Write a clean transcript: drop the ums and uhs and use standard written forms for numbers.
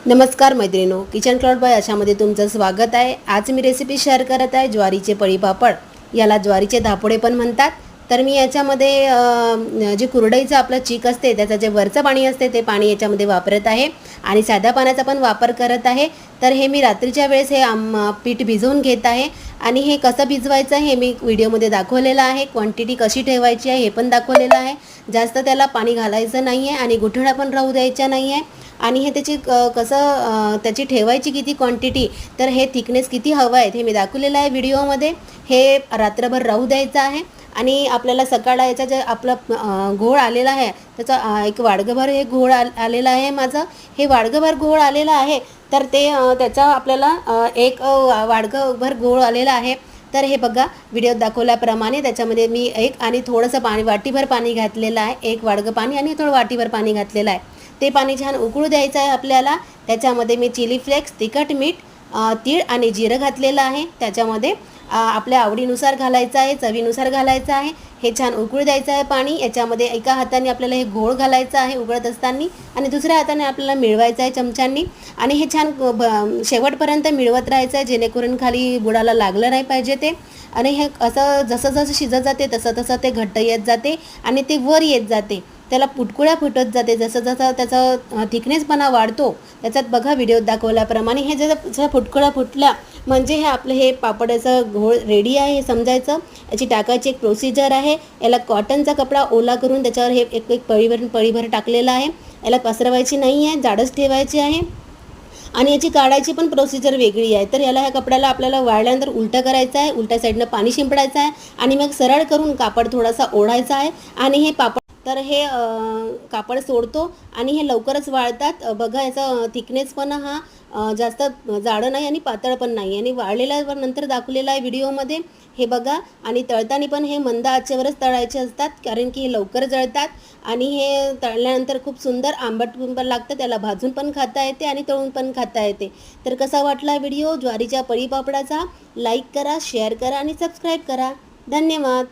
नमस्कार मैत्रिणो, kitchen cloud bye आशामध्ये तुमचं स्वागत आहे। आज मी रेसिपी शेअर करत आहे ज्वारीचे पळी पापड। याला ज्वारीचे धापोडे पण म्हणतात। तर मी याच्यामध्ये जे कुरडईचं आपलं चीक असते त्याचं जे वरचं पाणी असते ते पाणी याच्यामध्ये वापरत आहे आणि साध्या पाण्याचा पण वापर करत आहे। तर हे मी रात्रीच्या वेळेस हे पीठ भिजवून घेत आहे आणि हे कसं भिजवायचं हे मी व्हिडिओमध्ये दाखवलेलं आहे। क्वांटिटी कशी ठेवायची आहे हे पण दाखवलेलं आहे। जास्त त्याला पाणी घालायचं नाही आहे आणि गुठळ्या पण राहू द्यायच्या नाही आहे। आणि हे त्याची त्याची ठेवायची किती क्वांटिटी, तर हे थिकनेस किती हवं आहे हे मी दाखवलेलं आहे व्हिडिओमध्ये। हे रात्रभर राहू द्यायचं आहे आणि आपल्याला सकाळला याचा जे आपला घोळ आलेला आहे त्याचा एक वाडगभर हे घोळ आलेला आहे माझं। हे वाडगभर घोळ आलेला आहे तर ते त्याचा आपल्याला एक वाडगभर घोळ आलेला आहे। तर हे बघा व्हिडिओत दाखवल्याप्रमाणे त्याच्यामध्ये मी एक आणि थोडंसं पाणी वाटीभर पाणी घातलेलं आहे। एक वाडगं पाणी आणि थोडं वाटीभर पाणी घातलेलं आहे। ते पाणी छान उकळू द्यायचं आहे आपल्याला। त्याच्यामध्ये मी चिली फ्लेक्स, तिखट, मीठ, तीळ आणि जिरं घातलेलं आहे। त्याच्यामध्ये आपल्या आवडीनुसार घालायचं आहे, चवीनुसार घालायचं आहे। हे छान उकळू द्यायचं आहे पाणी। याच्यामध्ये एका हाताने आपल्याला हे घोळ घालायचं आहे उकळत असताना आणि दुसऱ्या हाताने आपल्याला मिळवायचं आहे चमच्यांनी आणि हे छान शेवटपर्यंत मिळवत राहायचं आहे जेणेकरून खाली बुडाला लागलं नाही पाहिजे ते। आणि हे असं जसं जसं शिजत जाते तसं तसं ते घट्ट येत जाते आणि ते वर येत जाते, त्याला पुटकुळ्या फुटत जाते। जसं जसं त्याचा थिकनेसपणा वाढतो त्याच्यात बघा व्हिडिओत दाखवल्याप्रमाणे हे जसं फुटकुळ्या फुटल्या म्हणजे हे आपलं हे पापडाचं घोळ रेडी आहे हे समजायचं। याची टाकायची एक प्रोसिजर आहे। याला कॉटनचा कपडा ओला करून त्याच्यावर हे एक एक पळीभर टाकलेला आहे। याला पसरवायची नाही आहे, जाडच ठेवायची आहे आणि याची काढायची पण प्रोसिजर वेगळी आहे। तर याला ह्या कपड्याला आपल्याला वाळल्यानंतर उलटं करायचं आहे, उलट्या साईडनं पाणी शिंपडायचं आहे आणि मग सरळ करून कापड थोडासा ओढायचा आहे आणि हे पापड तर हे कापड सोडतो आणि हे लवकरच वाळतात। बघा याचा थिकनेस पण हा जास्त जाडं नाही आणि पातळ पण नाही आणि वाळलेल्यावर नंतर दाखवलेला आहे व्हिडिओमध्ये। हे बघा आणि तळताना पण हे मंद आचेवरच तळायचे असतात कारण की हे लवकर जळतात आणि हे तळल्यानंतर खूप सुंदर आंबट पण लागतं। त्याला भाजून पण खाता येते आणि तळून पण खाता येते। तर कसा वाटला व्हिडिओ ज्वारीच्या पळी पापडाचा? लाईक करा, शेअर करा आणि सबस्क्राईब करा। धन्यवाद।